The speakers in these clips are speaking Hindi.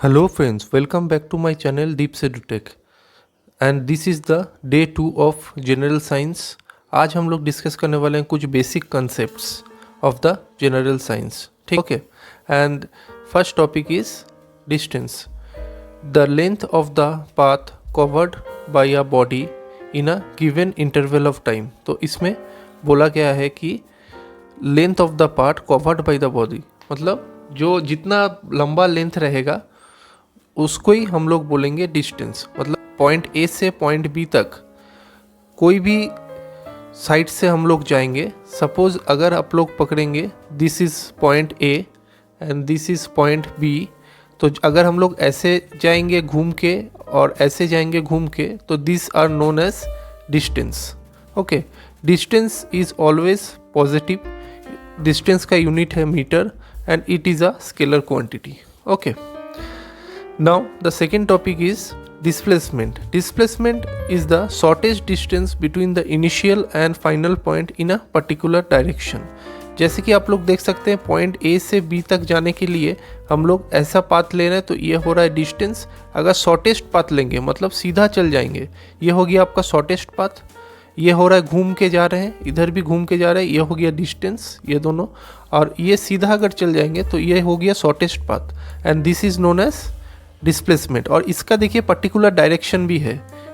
Hello friends, welcome back to my channel Deep Sedutech and this is the day 2 of General Science। आज हम लोग डिस्कस करने वाले हैं कुछ basic concepts of the general science. ठीक okay. And first topic is distance, the length of the path covered by a body in a given interval of time. तो इसमें बोला गया है कि length of the path covered by the body, मतलब जो जितना लंबा लेंथ रहेगा उसको ही हम लोग बोलेंगे डिस्टेंस। मतलब पॉइंट ए से पॉइंट बी तक कोई भी साइड से हम लोग जाएंगे। सपोज अगर आप लोग पकड़ेंगे this is point A and this is point B, तो अगर हम लोग ऐसे जाएंगे घूम के और ऐसे जाएंगे घूम के, तो this are known as distance. Okay, distance is always positive. Distance का यूनिट है metre and it is a scalar quantity. Okay, now the second topic is displacement. Displacement is the shortest distance between the initial and final point in a particular direction। जैसे कि आप लोग देख सकते हैं पॉइंट ए से बी तक जाने के लिए हम लोग ऐसा पाथ ले रहे हैं, तो ये हो रहा है डिस्टेंस। अगर शॉर्टेस्ट पाथ लेंगे मतलब सीधा चल जाएंगे, ये हो गया आपका शॉर्टेस्ट पाथ। ये हो रहा है घूम के जा रहे हैं, इधर भी घूम के जा रहे हैं, ये हो गया डिस्टेंस, ये दोनों। और ये सीधा अगर चल जाएंगे तो ये हो गया shortest path and this is known as displacement. और इसका देखिए पर्टिकुलर डायरेक्शन भी है,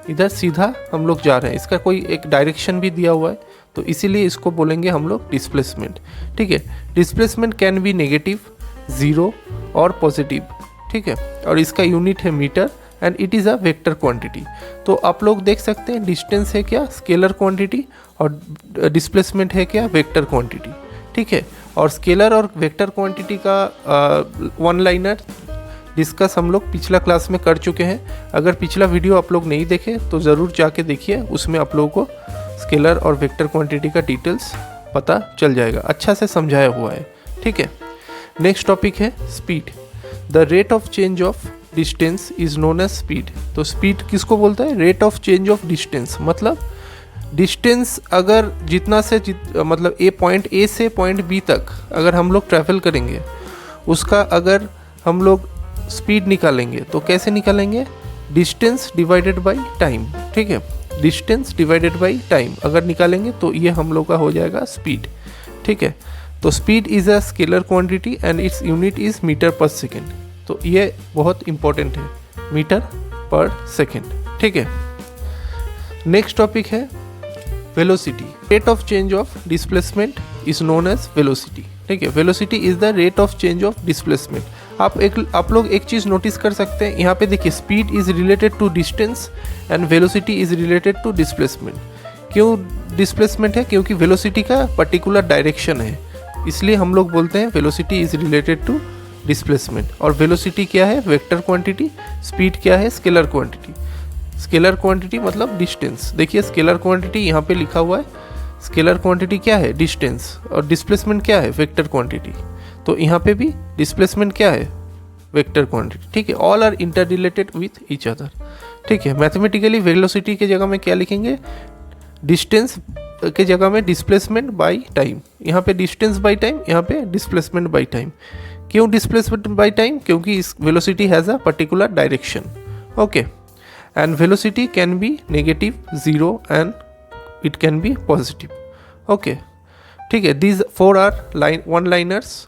इधर सीधा हम लोग जा रहे हैं, इसका कोई एक डायरेक्शन भी दिया हुआ है, तो इसीलिए इसको बोलेंगे हम लोग डिस्प्लेसमेंट। ठीक है, displacement can be negative, zero और पॉजिटिव। ठीक है, और इसका यूनिट है metre and it is a vector quantity. तो आप लोग देख सकते हैं डिस्टेंस है क्या, स्केलर क्वांटिटी, और डिस्प्लेसमेंट है क्या, वेक्टर क्वांटिटी। ठीक है, और स्केलर और वेक्टर क्वांटिटी का वन लाइनर डिस्कस हम लोग पिछला क्लास में कर चुके हैं। अगर पिछला वीडियो आप लोग नहीं देखे तो ज़रूर जाके देखिए, उसमें आप लोगों को स्केलर और वेक्टर क्वांटिटी का डिटेल्स पता चल जाएगा, अच्छा से समझाया हुआ है। ठीक है, नेक्स्ट टॉपिक है speed. The rate of change of distance is known as speed. तो स्पीड किसको बोलता है, rate of change of distance. मतलब डिस्टेंस अगर जितना से मतलब पॉइंट ए से पॉइंट बी तक अगर हम लोग ट्रैवल करेंगे, उसका अगर हम लोग स्पीड निकालेंगे तो कैसे निकालेंगे, डिस्टेंस डिवाइडेड बाय टाइम। ठीक है, डिस्टेंस डिवाइडेड बाय टाइम अगर निकालेंगे तो ये हम लोग का हो जाएगा स्पीड। ठीक है, तो speed is a scalar quantity and its unit is metre पर सेकेंड। तो ये बहुत इंपॉर्टेंट है, मीटर पर सेकेंड। ठीक है, नेक्स्ट टॉपिक है velocity. Rate of change of displacement is known as velocity. ठीक है, velocity is the rate of change of displacement. आप लोग एक चीज़ नोटिस कर सकते हैं, यहाँ पे देखिए speed is related to distance and velocity is related to displacement. क्यों डिस्प्लेसमेंट है, क्योंकि वेलोसिटी का पर्टिकुलर डायरेक्शन है, इसलिए हम लोग बोलते हैं velocity is related to displacement. और वेलोसिटी क्या है, वेक्टर क्वांटिटी, स्पीड क्या है, स्केलर क्वांटिटी। स्केलर क्वांटिटी मतलब डिस्टेंस। देखिए स्केलर क्वांटिटी यहाँ पे लिखा हुआ है, स्केलर क्वांटिटी क्या है, डिस्टेंस, और डिस्प्लेसमेंट क्या है, वेक्टर क्वांटिटी। तो यहाँ पे भी डिस्प्लेसमेंट क्या है, वेक्टर क्वांटिटी। ठीक है, all are inter related with each other. ठीक है, मैथमेटिकली वेलोसिटी के जगह में क्या लिखेंगे, डिस्टेंस के जगह में डिस्प्लेसमेंट बाय टाइम। यहाँ पे डिस्टेंस बाय टाइम, यहाँ पे डिस्प्लेसमेंट बाय टाइम। क्यों डिस्प्लेसमेंट बाय टाइम, क्योंकि इस velocity has a particular direction. Okay, and velocity can be negative, zero and it can be positive. Okay, ठीक है, these four are one liners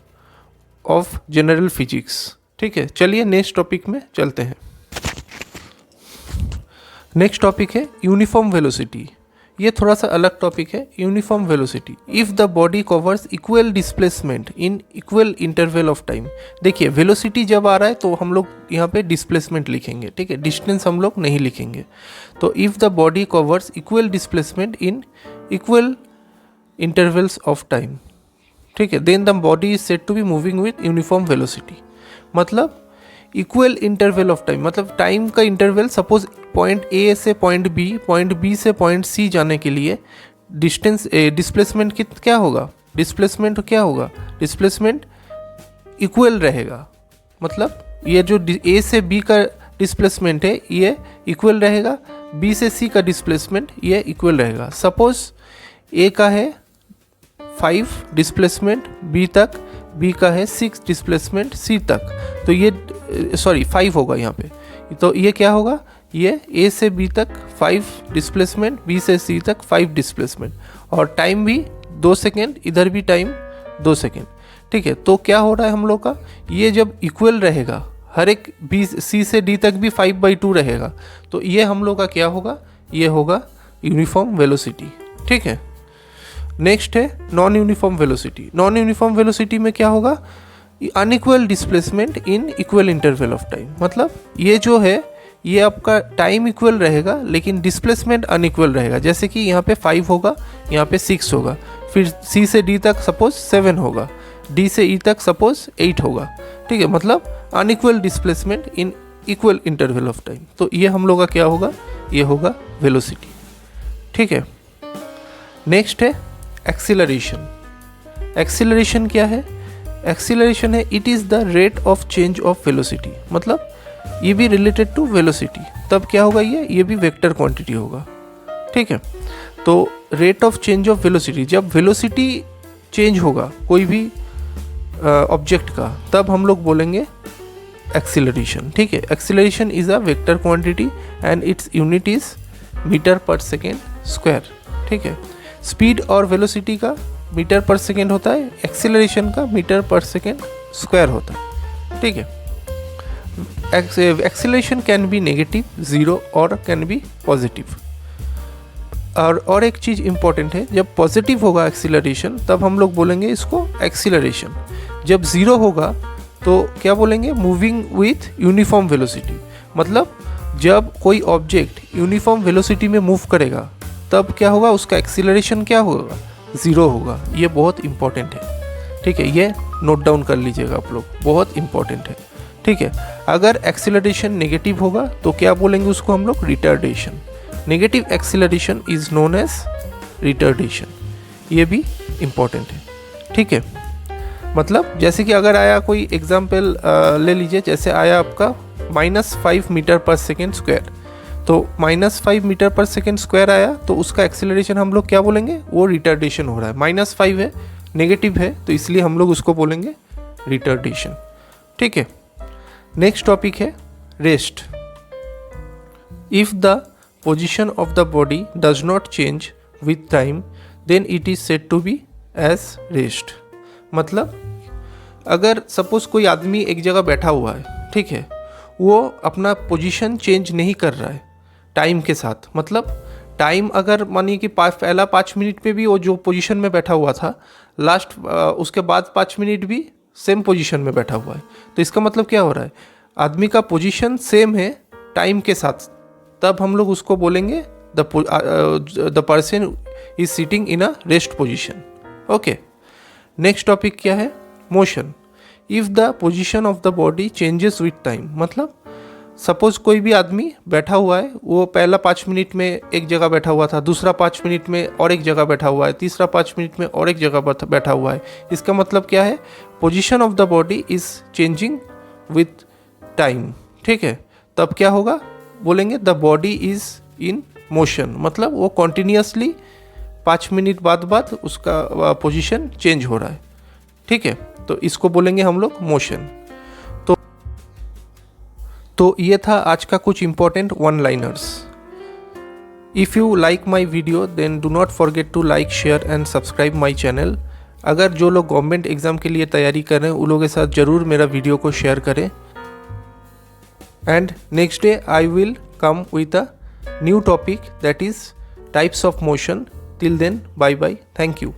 of general physics. ठीक है, चलिए नेक्स्ट टॉपिक में चलते हैं। नेक्स्ट टॉपिक है यूनिफॉर्म वेलोसिटी। ये थोड़ा सा अलग टॉपिक है, uniform velocity. If the body covers equal displacement in equal interval of time. देखिए वेलोसिटी जब आ रहा है तो हम लोग यहाँ पे डिस्प्लेसमेंट लिखेंगे। ठीक है, डिस्टेंस हम लोग नहीं लिखेंगे। तो if the body covers equal displacement in equal intervals of time, ठीक है, then the body is said to be moving with uniform velocity. मतलब इक्वल इंटरवल ऑफ टाइम, मतलब टाइम का इंटरवल। सपोज पॉइंट ए से पॉइंट बी से पॉइंट सी जाने के लिए डिस्टेंस डिस्प्लेसमेंट क्या होगा, डिस्प्लेसमेंट इक्वल रहेगा। मतलब ये जो ए से बी का डिस्प्लेसमेंट है ये इक्वल रहेगा, बी से सी का डिस्प्लेसमेंट ये इक्वल रहेगा। सपोज ए का है 5 डिस्प्लेसमेंट बी तक, बी का है 6 डिस्प्लेसमेंट सी तक, तो ये 5 होगा यहाँ पे, तो ये क्या होगा, ये ए से बी तक 5 डिस्प्लेसमेंट, बी से सी तक 5 डिस्प्लेसमेंट, और टाइम भी 2 सेकेंड, इधर भी टाइम 2 सेकेंड। ठीक है, तो क्या हो रहा है हम लोग का, ये जब इक्वल रहेगा, हर एक बी सी से डी तक भी 5/2 रहेगा, तो ये हम लोग का क्या होगा, ये होगा यूनिफॉर्म वेलोसिटी। ठीक है, नेक्स्ट है non uniform velocity. Non uniform velocity में क्या होगा, unequal displacement in equal interval of time. मतलब ये जो है, ये आपका टाइम इक्वल रहेगा लेकिन डिस्प्लेसमेंट अनइक्वल रहेगा। जैसे कि यहाँ पे 5 होगा, यहाँ पे 6 होगा, फिर सी से डी तक सपोज 7 होगा, डी से ई तक सपोज 8 होगा। ठीक है, मतलब unequal displacement in equal interval of time. तो ये हम लोग का क्या होगा, ये होगा वेलोसिटी। ठीक है, नेक्स्ट है एक्सीलरेशन। एक्सीलरेशन क्या है, एक्सीलरेशन है it is the rate of change of velocity. मतलब ये भी रिलेटेड टू वेलोसिटी, तब क्या होगा, ये भी वेक्टर क्वांटिटी होगा। ठीक है, तो rate of change of velocity, जब वेलोसिटी चेंज होगा कोई भी ऑब्जेक्ट का, तब हम लोग बोलेंगे एक्सीलरेशन। ठीक है, acceleration is a vector quantity and its unit is metre पर सेकेंड स्क्वायर। ठीक है, स्पीड और वेलोसिटी का मीटर पर सेकेंड होता है, एक्सीलरेशन का मीटर पर सेकेंड स्क्वायर होता है। ठीक है, acceleration can be negative, zero और कैन बी पॉजिटिव। और एक चीज़ इंपॉर्टेंट है, जब पॉजिटिव होगा एक्सीलरेशन तब हम लोग बोलेंगे इसको एक्सीलरेशन, जब ज़ीरो होगा तो क्या बोलेंगे, मूविंग विथ यूनिफॉर्म वेलोसिटी। मतलब जब कोई ऑब्जेक्ट यूनिफॉर्म वेलोसिटी में मूव करेगा तब क्या होगा, उसका एक्सीलरेशन क्या होगा, ज़ीरो होगा। ये बहुत इंपॉर्टेंट है। ठीक है, ये नोट डाउन कर लीजिएगा आप लोग, बहुत इंपॉर्टेंट है। ठीक है, अगर एक्सीलरेशन नेगेटिव होगा तो क्या बोलेंगे उसको हम लोग, retardation. Negative acceleration is known as retardation. ये भी इम्पॉर्टेंट है। ठीक है, मतलब जैसे कि अगर आया कोई एग्जाम्पल ले लीजिए, जैसे आया आपका -5 मीटर पर सेकेंड स्क्वायर, तो -5 मीटर पर सेकेंड स्क्वायर आया तो उसका एक्सीलरेशन हम लोग क्या बोलेंगे, वो रिटार्डेशन हो रहा है। -5 है, नेगेटिव है, तो इसलिए हम लोग उसको बोलेंगे रिटार्डेशन। ठीक है, नेक्स्ट टॉपिक है rest. If the position of the body does not change with time then it is said to be as rest. मतलब अगर सपोज कोई आदमी एक जगह बैठा हुआ है, ठीक है, वो अपना पोजीशन चेंज नहीं कर रहा है टाइम के साथ। मतलब टाइम अगर मानिए कि पहला 5 मिनट में भी वो जो पोजीशन में बैठा हुआ था, लास्ट उसके बाद 5 मिनट भी सेम पोजीशन में बैठा हुआ है, तो इसका मतलब क्या हो रहा है, आदमी का पोजीशन सेम है टाइम के साथ, तब हम लोग उसको बोलेंगे the person is sitting in a rest position. Okay, next topic क्या है, motion. If the position of the body changes with time. मतलब सपोज कोई भी आदमी बैठा हुआ है, वो पहला 5 मिनट में एक जगह बैठा हुआ था, दूसरा 5 मिनट में और एक जगह बैठा हुआ है, तीसरा 5 मिनट में और एक जगह बैठा हुआ है। इसका मतलब क्या है, position of the body is changing with time. ठीक है, तब क्या होगा, बोलेंगे the body is in motion. मतलब वो कॉन्टिन्यूसली 5 मिनट बाद उसका पोजीशन चेंज हो रहा है। ठीक है, तो इसको बोलेंगे हम लोग मोशन। तो ये था आज का कुछ important one liners. If you like my video then do not forget to like, share and subscribe my channel. अगर जो लोग गवर्नमेंट एग्ज़ाम के लिए तैयारी कर रहे हैं उन लोगों के साथ ज़रूर मेरा वीडियो को शेयर करें। And next day I will come with a new topic, that is types of motion. Till then, bye bye, thank you.